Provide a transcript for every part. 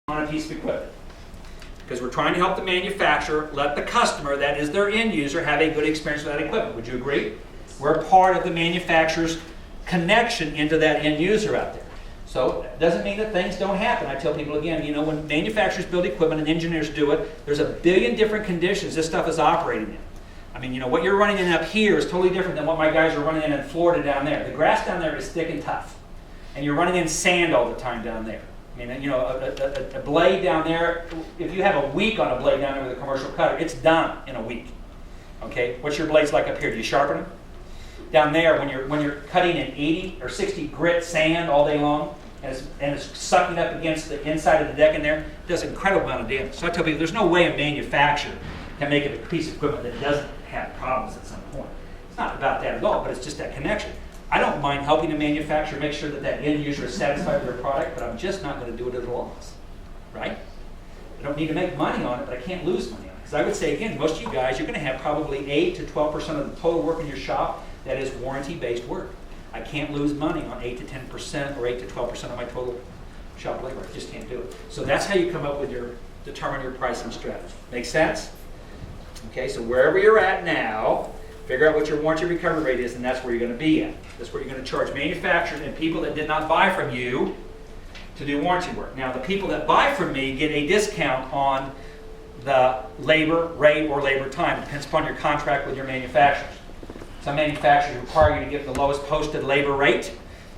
on a piece of equipment. Because we're trying to help the manufacturer let the customer, that is their end user, have a good experience with that equipment. Would you agree? We're part of the manufacturer's connection into that end user out there. So it doesn't mean that things don't happen. I tell people again, you know, when manufacturers build equipment and engineers do it, there's a billion different conditions this stuff is operating in. I mean, you know, what you're running in up here is totally different than what my guys are running in Florida down there. The grass down there is thick and tough. And you're running in sand all the time down there. I mean, you know, a blade down there, if you have a week on a blade down there with a commercial cutter, it's done in a week. Okay? What's your blades like up here? Do you sharpen them? Down there, when you're cutting in 80 or 60 grit sand all day long, and it's sucking up against the inside of the deck in there, it does an incredible amount of damage. So I tell people, there's no way a manufacturer can make it a piece of equipment that doesn't have problems at some point. It's not about that at all, but it's just that connection. I don't mind helping the manufacturer make sure that that end user is satisfied with their product, but I'm just not going to do it at a loss, right? I don't need to make money on it, but I can't lose money on it. Because I would say, again, most of you guys, you're going to have probably 8 to 12% of the total work in your shop that is warranty-based work. I can't lose money on 8 to 10% or 8 to 12% of my total shop labor. I just can't do it. So that's how you come up with determine your pricing strategy. Make sense? Okay, so wherever you're at now, figure out what your warranty recovery rate is, and that's where you're going to be at. That's where you're going to charge manufacturers and people that did not buy from you to do warranty work. Now, the people that buy from me get a discount on the labor rate or labor time. It depends upon your contract with your manufacturers. Some manufacturers require you to give the lowest posted labor rate,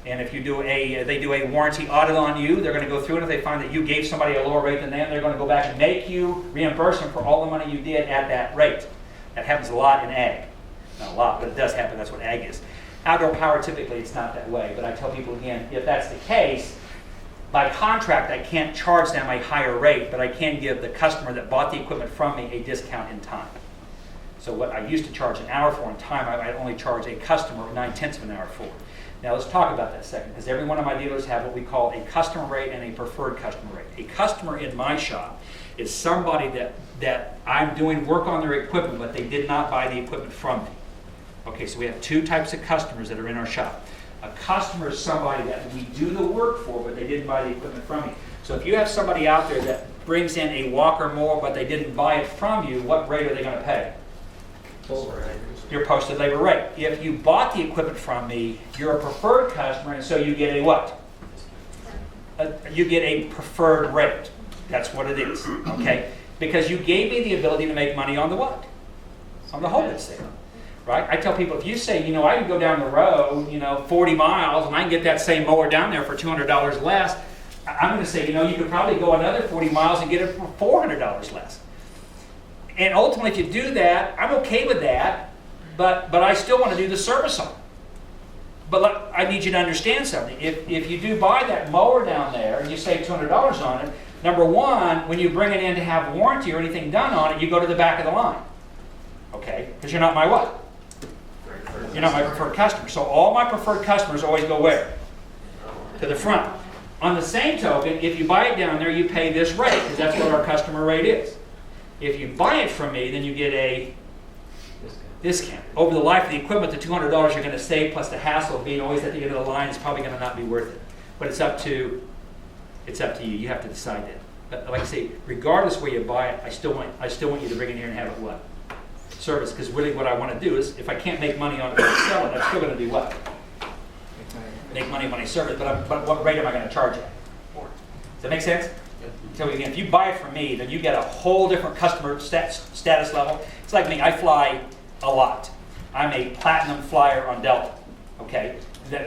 and if you do they do a warranty audit on you, they're going to go through it. If they find that you gave somebody a lower rate than them, they're going to go back and make you reimburse them for all the money you did at that rate. That happens a lot in ag. Not a lot, but it does happen. That's what ag is. Outdoor power, typically, it's not that way. But I tell people again, if that's the case, by contract, I can't charge them a higher rate, but I can give the customer that bought the equipment from me a discount in time. So what I used to charge an hour for in time, I might only charge a customer 9/10 of an hour for. Now let's talk about that a second, because every one of my dealers have what we call a customer rate and a preferred customer rate. A customer in my shop is somebody that I'm doing work on their equipment, but they did not buy the equipment from me. Okay, so we have 2 types of customers that are in our shop. A customer is somebody that we do the work for, but they didn't buy the equipment from me. So if you have somebody out there that brings in a Walker mower, but they didn't buy it from you, what rate are they going to pay? Your posted labor rate. If you bought the equipment from me, you're a preferred customer, and so you get a what? You get a preferred rate. That's what it is, okay? Because you gave me the ability to make money on the what? On the wholesale sale. Right? I tell people, if you say, you know, I can go down the road, you know, 40 miles, and I can get that same mower down there for $200 less, I'm going to say, you know, you could probably go another 40 miles and get it for $400 less. And ultimately, if you do that, I'm okay with that, but I still want to do the service on it. But I need you to understand something. If you do buy that mower down there and you save $200 on it, number one, when you bring it in to have warranty or anything done on it, you go to the back of the line. Okay? Because you're not my what? You're not my preferred customer. So all my preferred customers always go where? To the front. On the same token, if you buy it down there, you pay this rate, because that's what our customer rate is. If you buy it from me, then you get a discount. Over the life of the equipment, the $200 you're going to save plus the hassle of being always at the end of the line is probably going to not be worth it. But it's up to you. You have to decide that. But like I say, regardless where you buy it, I still want you to bring it in here and have it what? Service, because really what I want to do is, if I can't make money on it when I sell it, I'm still going to do what? Make money when I serve it, but what rate am I going to charge it? Does that make sense? So again, if you buy it from me, then you get a whole different customer status level. It's like me, I fly a lot. I'm a platinum flyer on Delta, okay?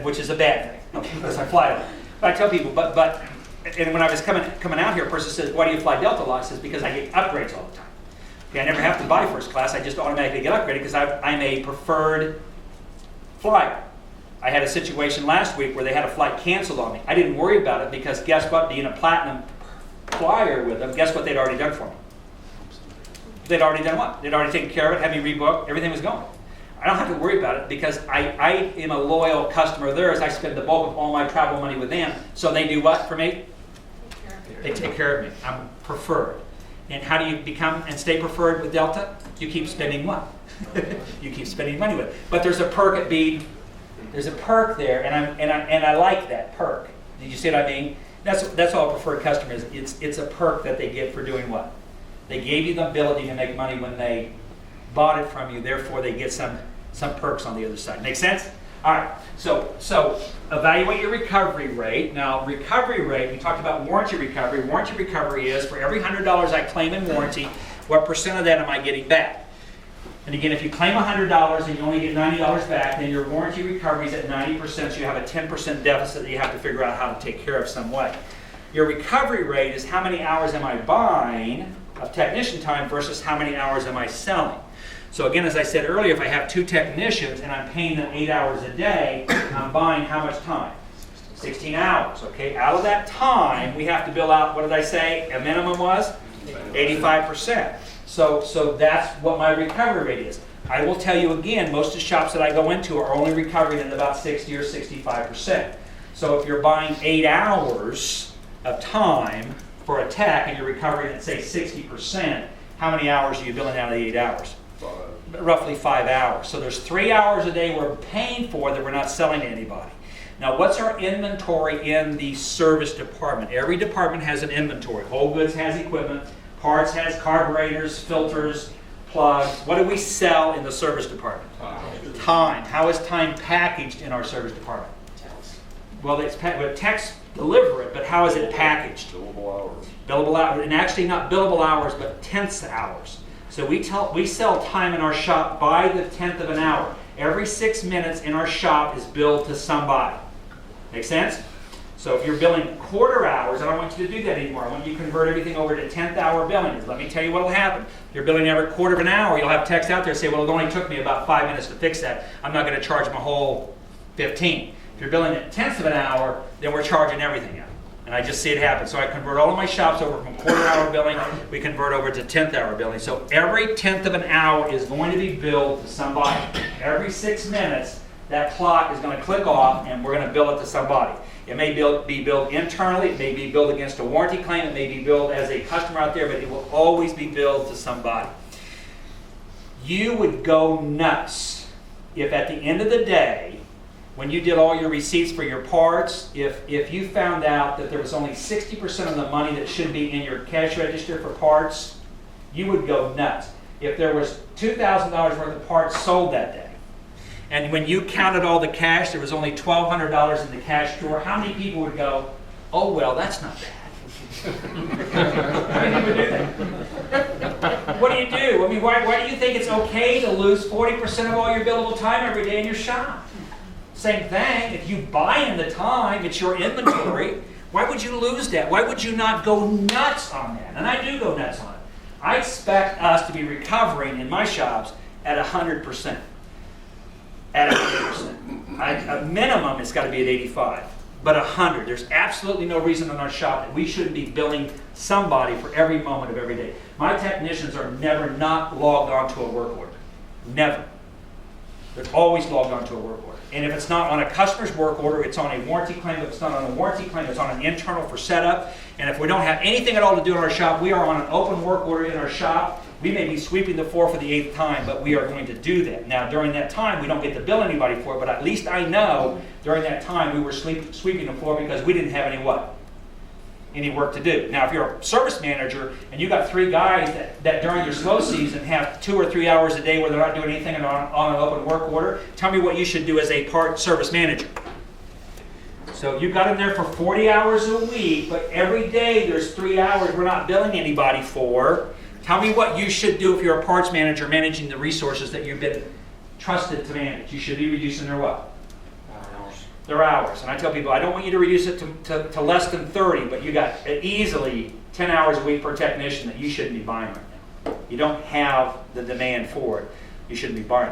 Which is a bad thing, okay, because I fly a lot. But I tell people, and when I was coming out here, a person says, why do you fly Delta a lot? I says, because I get upgrades all the time. Okay, I never have to buy first class, I just automatically get upgraded because I'm a preferred flyer. I had a situation last week where they had a flight canceled on me. I didn't worry about it because guess what? Being a platinum flyer with them, guess what they'd already done for me? They'd already done what? They'd already taken care of it, had me rebooked, everything was going. I don't have to worry about it because I am a loyal customer of theirs. I spend the bulk of all my travel money with them. So they do what for me? They take care of me. I'm preferred. And how do you become and stay preferred with Delta? You keep spending what? You keep spending money with it. But there's a perk at being, there's a perk there, and I like that perk. Did you see what I mean? That's all preferred customer is. It's a perk that they get for doing what? They gave you the ability to make money when they bought it from you, therefore they get some perks on the other side. Make sense? All right, so evaluate your recovery rate. Now, recovery rate, we talked about warranty recovery. Warranty recovery is for every $100 I claim in warranty, what percent of that am I getting back? And again, if you claim $100 and you only get $90 back, then your warranty recovery is at 90%, so you have a 10% deficit that you have to figure out how to take care of some way. Your recovery rate is how many hours am I buying of technician time versus how many hours am I selling. So again, as I said earlier, if I have 2 technicians and I'm paying them 8 hours a day, I'm buying how much time? 16 hours, okay? Out of that time, we have to bill out, what did I say, a minimum was? 85%. So that's what my recovery rate is. I will tell you again, most of the shops that I go into are only recovering at about 60 or 65%. So if you're buying 8 hours of time for a tech and you're recovering at, say, 60%, how many hours are you billing out of the 8 hours? Roughly 5 hours. So there's 3 hours a day we're paying for that we're not selling to anybody. Now, what's our inventory in the service department? Every department has an inventory. Whole goods has equipment. Parts has carburetors, filters, plugs. What do we sell in the service department? Time. How is time packaged in our service department? Well, techs deliver it, but how is it packaged? Billable hours. Billable hours, and actually not billable hours, but tenths hours. So we sell time in our shop by the 10th of an hour. Every 6 minutes in our shop is billed to somebody. Make sense? So if you're billing quarter hours, I don't want you to do that anymore. I want you to convert everything over to 10th hour billings. Let me tell you what will happen. If you're billing every quarter of an hour, you'll have techs out there say, well, it only took me about 5 minutes to fix that. I'm not going to charge them a whole 15. If you're billing at tenths of an hour, then we're charging everything out. And I just see it happen. So I convert all of my shops over from quarter hour billing, we convert over to 10th hour billing. So every 10th of an hour is going to be billed to somebody. Every 6 minutes, that clock is going to click off and we're going to bill it to somebody. It may be billed internally, it may be billed against a warranty claim, it may be billed as a customer out there, but it will always be billed to somebody. You would go nuts if at the end of the day, when you did all your receipts for your parts, if you found out that there was only 60% of the money that should be in your cash register for parts, you would go nuts. If there was $2,000 worth of parts sold that day, and when you counted all the cash, there was only $1,200 in the cash drawer, how many people would go, oh, well, that's not bad? How many people would do that? What do you do? I mean, why do you think it's okay to lose 40% of all your billable time every day in your shop? Same thing, if you buy in the time, it's your inventory, why would you lose that? Why would you not go nuts on that? And I do go nuts on it. I expect us to be recovering in my shops at 100%. At 100%. A minimum, it's got to be at 85. But 100. There's absolutely no reason in our shop that we shouldn't be billing somebody for every moment of every day. My technicians are never not logged onto a work order. Never. They're always logged onto a work order. And if it's not on a customer's work order, it's on a warranty claim. If it's not on a warranty claim, it's on an internal for setup. And if we don't have anything at all to do in our shop, we are on an open work order in our shop. We may be sweeping the floor for the 8th time, but we are going to do that. Now, during that time, we don't get to bill anybody for it, but at least I know during that time we were sweeping the floor because we didn't have any what? Any work to do. Now, if you're a service manager and you got 3 guys that during your slow season have 2 or 3 hours a day where they're not doing anything on an open work order, tell me what you should do as a part service manager. So you got them there for 40 hours a week, but every day there's 3 hours we're not billing anybody for. Tell me what you should do if you're a parts manager managing the resources that you've been trusted to manage. You should be reducing their what? Their hours. And I tell people, I don't want you to reduce it to less than 30, but you got easily 10 hours a week per technician that you shouldn't be buying right now. You don't have the demand for it. You shouldn't be buying it.